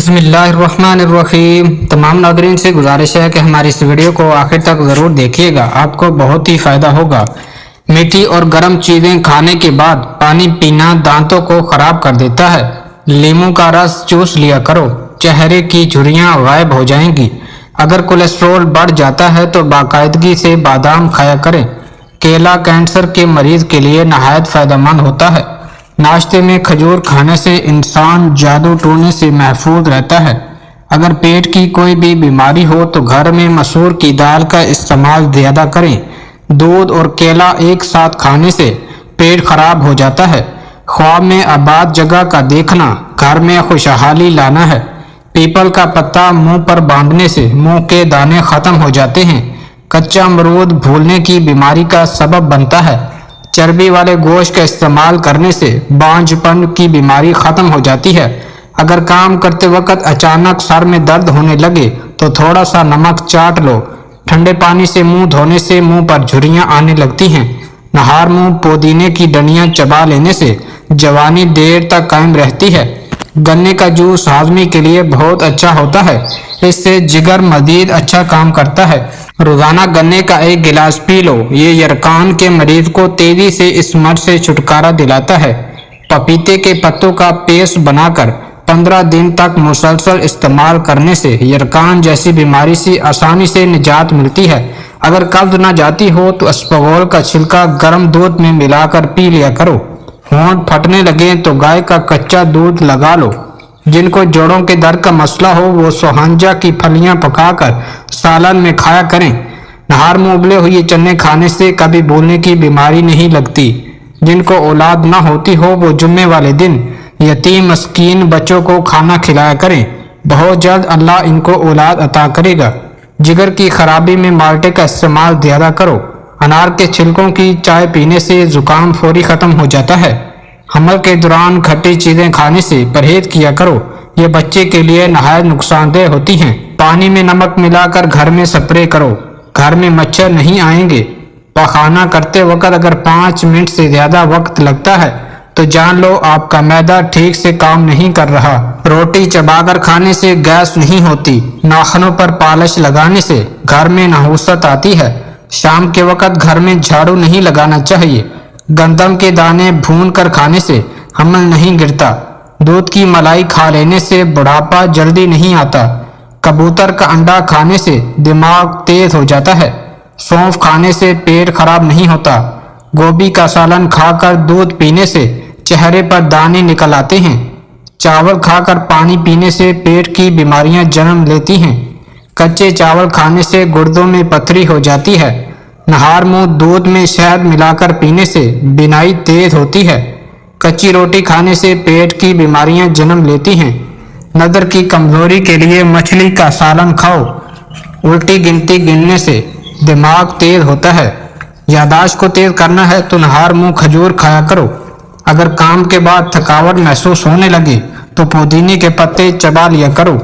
بسم اللہ الرحمن الرحیم۔ تمام ناظرین سے گزارش ہے کہ ہماری اس ویڈیو کو آخر تک ضرور دیکھیے گا، آپ کو بہت ہی فائدہ ہوگا۔ میٹھی اور گرم چیزیں کھانے کے بعد پانی پینا دانتوں کو خراب کر دیتا ہے۔ لیموں کا رس چوس لیا کرو، چہرے کی جھریاں غائب ہو جائیں گی۔ اگر کولیسٹرول بڑھ جاتا ہے تو باقاعدگی سے بادام کھایا کریں۔ کیلا کینسر کے مریض کے لیے نہایت فائدہ مند ہوتا ہے۔ ناشتے میں کھجور کھانے سے انسان جادو ٹونے سے محفوظ رہتا ہے۔ اگر پیٹ کی کوئی بھی بیماری ہو تو گھر میں مسور کی دال کا استعمال زیادہ کریں۔ دودھ اور کیلا ایک ساتھ کھانے سے پیٹ خراب ہو جاتا ہے۔ خواب میں آباد جگہ کا دیکھنا گھر میں خوشحالی لانا ہے۔ پیپل کا پتا منہ پر باندھنے سے منہ کے دانے ختم ہو جاتے ہیں۔ کچا امرود بھولنے کی بیماری کا سبب بنتا ہے۔ چربی والے گوشت کا استعمال کرنے سے بانجھ پن کی بیماری ختم ہو جاتی ہے۔ اگر کام کرتے وقت اچانک سر میں درد ہونے لگے تو تھوڑا سا نمک چاٹ لو۔ ٹھنڈے پانی سے منہ دھونے سے منہ پر جھریاں آنے لگتی ہیں۔ نہار منہ پودینے کی ڈنڈیاں چبا لینے سے جوانی دیر تک قائم رہتی ہے۔ گنے کا جوس ہاضمے کے لیے بہت اچھا ہوتا ہے، اس سے جگر مزید اچھا کام کرتا ہے۔ روزانہ گنے کا ایک گلاس پی لو، یہ یرقان کے مریض کو تیزی سے اس مرض سے چھٹکارا دلاتا ہے۔ پپیتے کے پتوں کا پیسٹ بنا کر 15 دن تک مسلسل استعمال کرنے سے یرقان جیسی بیماری سے آسانی سے نجات ملتی ہے۔ اگر قبض نہ جاتی ہو تو اسپغول کا چھلکا گرم دودھ میں ملا کر پی لیا کرو۔ ہونٹ پھٹنے لگے تو گائے کا کچا دودھ لگا لو۔ جن کو جوڑوں کے درد کا مسئلہ ہو وہ سوہنجا کی پھلیاں پکا کر سالن میں کھایا کریں۔ نہار منہ ابلے ہوئے چنے کھانے سے کبھی بھولنے کی بیماری نہیں لگتی۔ جن کو اولاد نہ ہوتی ہو وہ جمعے والے دن یتیم مسکین بچوں کو کھانا کھلایا کریں، بہت جلد اللہ ان کو اولاد عطا کرے گا۔ جگر کی خرابی میں مالٹے کا استعمال زیادہ کرو۔ انار کے چھلکوں کی چائے پینے سے زکام فوری ختم ہو جاتا ہے۔ حمل کے دوران کھٹی چیزیں کھانے سے پرہیز کیا کرو، یہ بچے کے لیے نہایت نقصان دہ ہوتی ہیں۔ پانی میں نمک ملا کر گھر میں سپرے کرو، گھر میں مچھر نہیں آئیں گے۔ پخانہ کرتے وقت اگر 5 منٹ سے زیادہ وقت لگتا ہے تو جان لو آپ کا معدہ ٹھیک سے کام نہیں کر رہا۔ روٹی چبا کر کھانے سے گیس نہیں ہوتی۔ ناخنوں پر پالش لگانے سے گھر میں نحوست آتی ہے۔ شام کے وقت گھر میں جھاڑو نہیں لگانا چاہیے۔ گندم کے دانے بھون کر کھانے سے حمل نہیں گرتا۔ دودھ کی ملائی کھا لینے سے بڑھاپا جلدی نہیں آتا۔ کبوتر کا انڈا کھانے سے دماغ تیز ہو جاتا ہے۔ سونف کھانے سے پیٹ خراب نہیں ہوتا۔ گوبھی کا سالن کھا کر دودھ پینے سے چہرے پر دانے نکل آتے ہیں۔ چاول کھا کر پانی پینے سے پیٹ کی بیماریاں جنم لیتی ہیں۔ کچے چاول کھانے سے گردوں میں پتھری ہو جاتی ہے۔ نہار منہ دودھ میں شہد ملا کر پینے سے بینائی تیز ہوتی ہے۔ کچی روٹی کھانے سے پیٹ کی بیماریاں جنم لیتی ہیں۔ نظر کی کمزوری کے لیے مچھلی کا سالن کھاؤ۔ الٹی گنتی گننے سے دماغ تیز ہوتا ہے۔ یادداشت کو تیز کرنا ہے تو نہار منہ کھجور کھایا کرو۔ اگر کام کے بعد تھکاوٹ محسوس ہونے لگے تو پودینے کے پتے چبا لیا کرو۔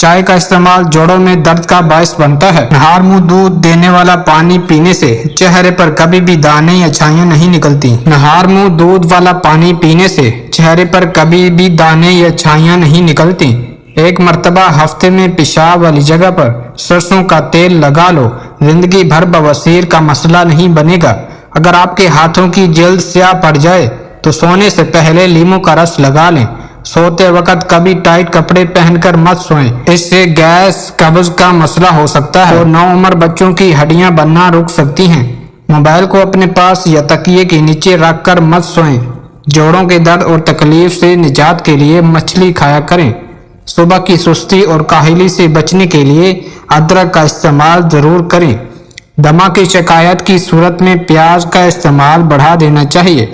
چائے کا استعمال جوڑوں میں درد کا باعث بنتا ہے۔ نہار منہ دودھ دینے والا پانی پینے سے چہرے پر کبھی بھی دانے یا چھائیاں نہیں نکلتی۔ نہار منہ دودھ والا پانی پینے سے چہرے پر کبھی بھی دانے یا چھائیاں نہیں نکلتی۔ ایک مرتبہ ہفتے میں پیشاب والی جگہ پر سرسوں کا تیل لگا لو، زندگی بھر بواسیر کا مسئلہ نہیں بنے گا۔ اگر آپ کے ہاتھوں کی جلد سیاہ پڑ جائے تو سونے سے پہلے لیموں کا رس لگا لیں۔ سوتے وقت کبھی ٹائٹ کپڑے پہن کر مت سوئیں، اس سے گیس قبض کا مسئلہ ہو سکتا ہے اور نوعمر بچوں کی ہڈیاں بننا رک سکتی ہیں۔ موبائل کو اپنے پاس یا تکیے کے نیچے رکھ کر مت سوئیں۔ جوڑوں کے درد اور تکلیف سے نجات کے لیے مچھلی کھایا کریں۔ صبح کی سستی اور کاہلی سے بچنے کے لیے ادرک کا استعمال ضرور کریں۔ دمہ کی شکایت کی صورت میں پیاز کا استعمال بڑھا دینا چاہیے۔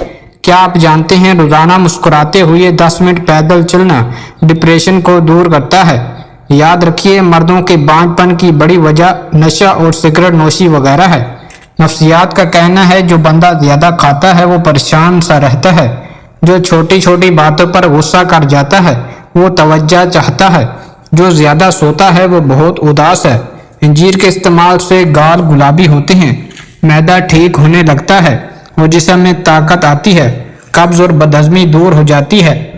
کیا آپ جانتے ہیں روزانہ مسکراتے ہوئے 10 منٹ پیدل چلنا ڈپریشن کو دور کرتا ہے؟ یاد رکھیے مردوں کے بانجھ پن کی بڑی وجہ نشہ اور سگریٹ نوشی وغیرہ ہے۔ نفسیات کا کہنا ہے جو بندہ زیادہ کھاتا ہے وہ پریشان سا رہتا ہے۔ جو چھوٹی چھوٹی باتوں پر غصہ کر جاتا ہے وہ توجہ چاہتا ہے۔ جو زیادہ سوتا ہے وہ بہت اداس ہے۔ انجیر کے استعمال سے گال گلابی ہوتے ہیں، معدہ ٹھیک ہونے لگتا ہے اور جسم میں طاقت آتی ہے، قبض اور بدہضمی دور ہو جاتی ہے۔